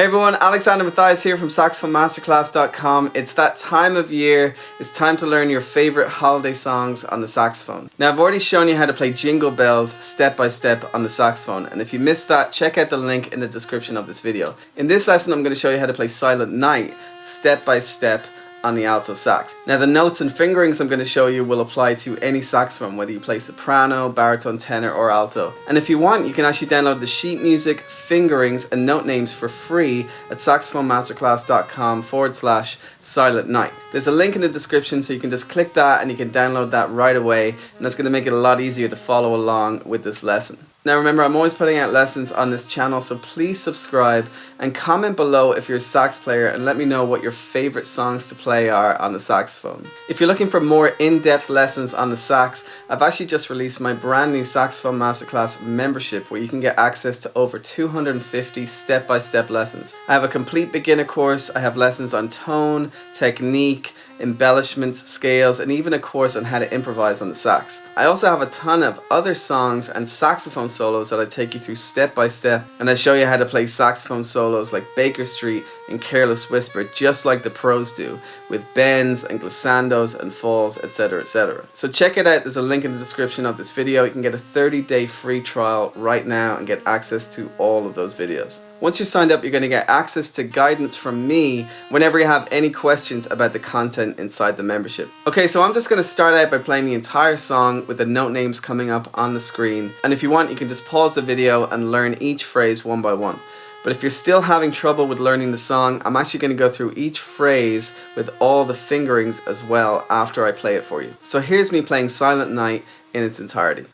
Hey everyone, Alexander Matthias here from saxophoneMasterclass.com. It's that time of year. It's time to learn your favorite holiday songs on the saxophone. Now I've already shown you how to play Jingle Bells step by step on the saxophone, and if you missed that, check out the link in the description of this video. In this lesson I'm going to show you how to play Silent Night step by step on the alto sax. Now the notes and fingerings I'm going to show you will apply to any saxophone, whether you play soprano, baritone, tenor or alto. And if you want, you can actually download the sheet music, fingerings and note names for free at saxophonemasterclass.com/silent night. There's a link in the description, so you can just click that and you can download that right away, and that's going to make it a lot easier to follow along with this lesson. Now remember, I'm always putting out lessons on this channel, so please subscribe and comment below if you're a sax player and let me know what your favorite songs to play are on the saxophone. If you're looking for more in-depth lessons on the sax, I've actually just released my brand new Saxophone Masterclass membership, where you can get access to over 250 step-by-step lessons. I have a complete beginner course, I have lessons on tone, technique, embellishments, scales, and even a course on how to improvise on the sax. I also have a ton of other songs and saxophone solos that I take you through step by step, and I show you how to play saxophone solos like Baker Street and Careless Whisper, just like the pros do, with bends and glissandos and falls, etc, etc. So check it out, there's a link in the description of this video. You can get a 30-day free trial right now and get access to all of those videos. Once you're signed up, you're going to get access to guidance from me whenever you have any questions about the content inside the membership. Okay, so I'm just going to start out by playing the entire song with the note names coming up on the screen. And if you want, you can just pause the video and learn each phrase one by one. But if you're still having trouble with learning the song, I'm actually going to go through each phrase with all the fingerings as well after I play it for you. So here's me playing Silent Night in its entirety.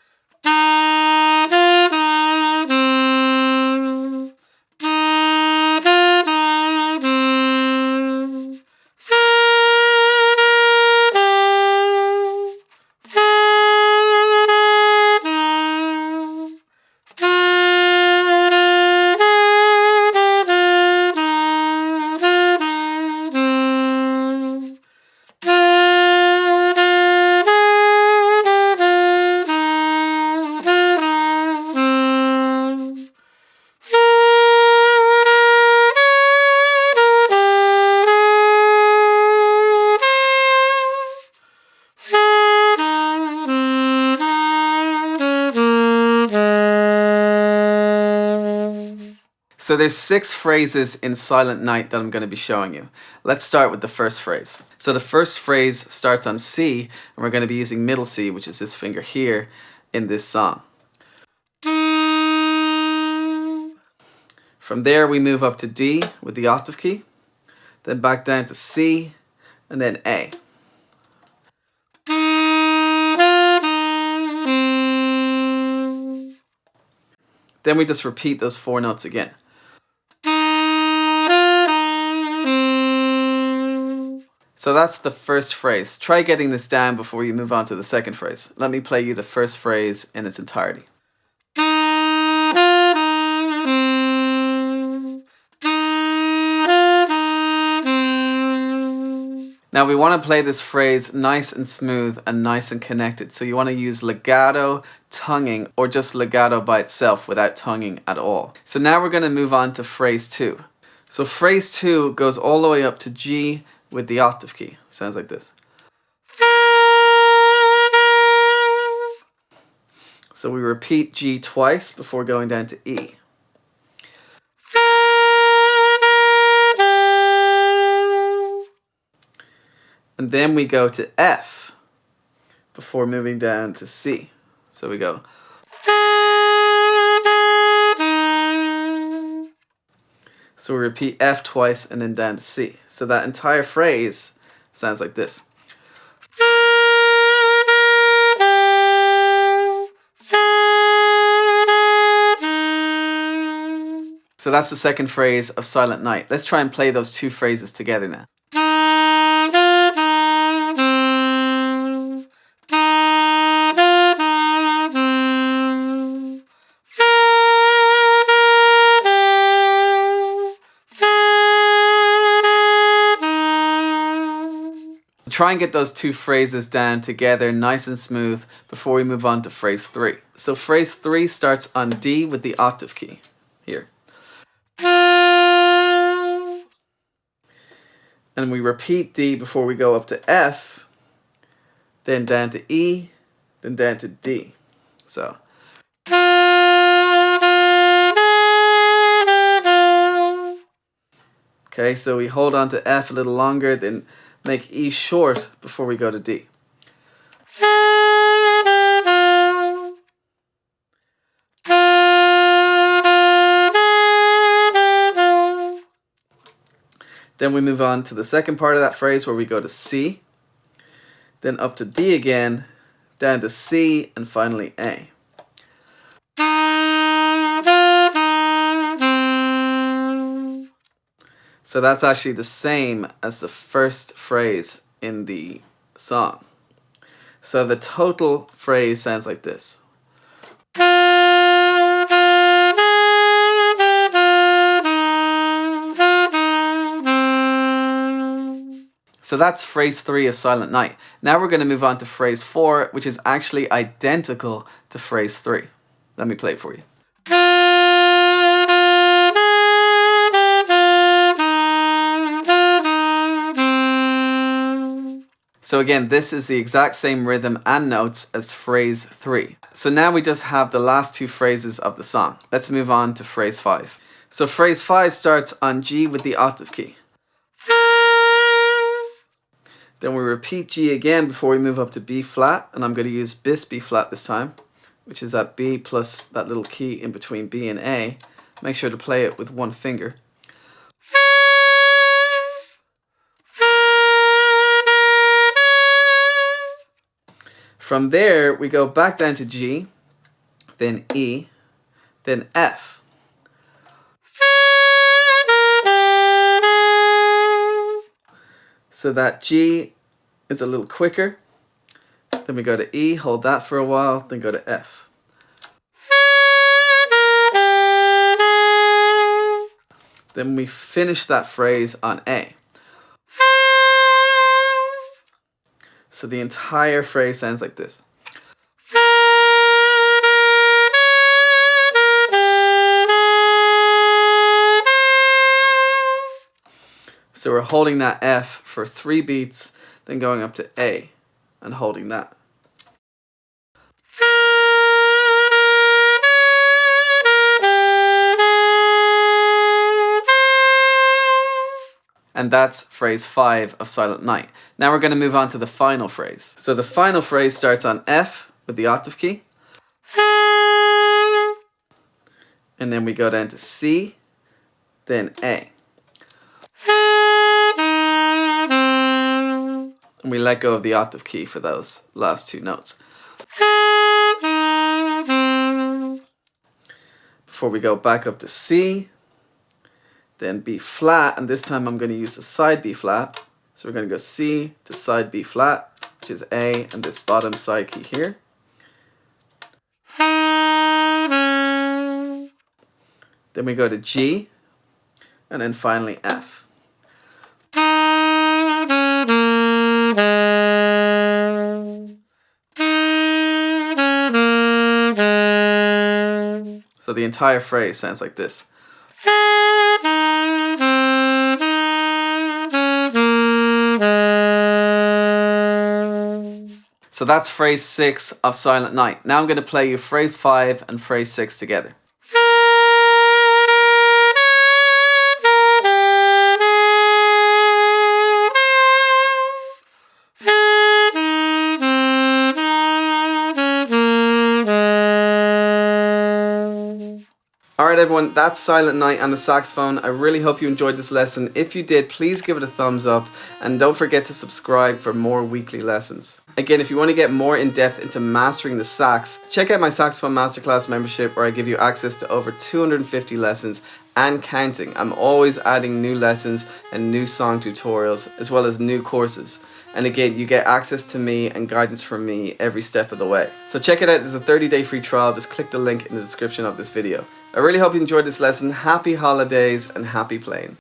So there's 6 phrases in Silent Night that I'm going to be showing you. Let's start with the first phrase. So the first phrase starts on C, and we're going to be using middle C, which is this finger here, in this song. From there we move up to D with the octave key, then back down to C, and then A. Then we just repeat those 4 notes again. So that's the first phrase. Try getting this down before you move on to the second phrase. Let me play you the first phrase in its entirety. Now we want to play this phrase nice and smooth and nice and connected. So you want to use legato, tonguing, or just legato by itself without tonguing at all. So now we're going to move on to phrase 2. So phrase 2 goes all the way up to G with the octave key. Sounds like this. So we repeat G twice before going down to E. And then we go to F before moving down to C. So we go. So we repeat F twice and then down to C. So that entire phrase sounds like this. So that's the second phrase of Silent Night. Let's try and play those 2 phrases together now. Try and get those 2 phrases down together nice and smooth before we move on to phrase 3. So phrase 3 starts on D with the octave key here. and we repeat D before we go up to F, then down to E, then down to D. So. Okay, so we hold on to F a little longer, then make E short before we go to D. Then we move on to the second part of that phrase where we go to C, then up to D again, down to C, and finally A. So that's actually the same as the first phrase in the song. So the total phrase sounds like this. So that's phrase 3 of Silent Night. Now we're going to move on to phrase 4, which is actually identical to phrase 3. Let me play it for you. So again, this is the exact same rhythm and notes as phrase 3. So now we just have the last two phrases of the song. Let's move on to phrase 5. So phrase 5 starts on G with the octave key. Then we repeat G again before we move up to B flat, and I'm going to use bis B flat this time, which is that B plus that little key in between B and A. Make sure to play it with one finger. From there, we go back down to G, then E, then F. So that G is a little quicker. Then we go to E, hold that for a while, then go to F. Then we finish that phrase on A. So the entire phrase sounds like this. So we're holding that F for 3 beats, then going up to A and holding that. And that's phrase 5 of Silent Night. Now we're going to move on to the final phrase. So the final phrase starts on F with the octave key. And then we go down to C, then A. And we let go of the octave key for those last two notes. Before we go back up to C, then B flat, and this time I'm going to use the side B flat. So we're going to go C to side B flat, which is A, and this bottom side key here. Then we go to G, and then finally F. So the entire phrase sounds like this. So that's phrase 6 of Silent Night. Now I'm going to play you phrase 5 and phrase 6 together. Alright everyone, that's Silent Night on the saxophone. I really hope you enjoyed this lesson. If you did, please give it a thumbs up and don't forget to subscribe for more weekly lessons. Again, if you want to get more in depth into mastering the sax, check out my Saxophone Masterclass membership where I give you access to over 250 lessons and counting. I'm always adding new lessons and new song tutorials as well as new courses. And again, you get access to me and guidance from me every step of the way. So check it out, there's a 30-day free trial. Just click the link in the description of this video. I really hope you enjoyed this lesson. Happy holidays and happy playing.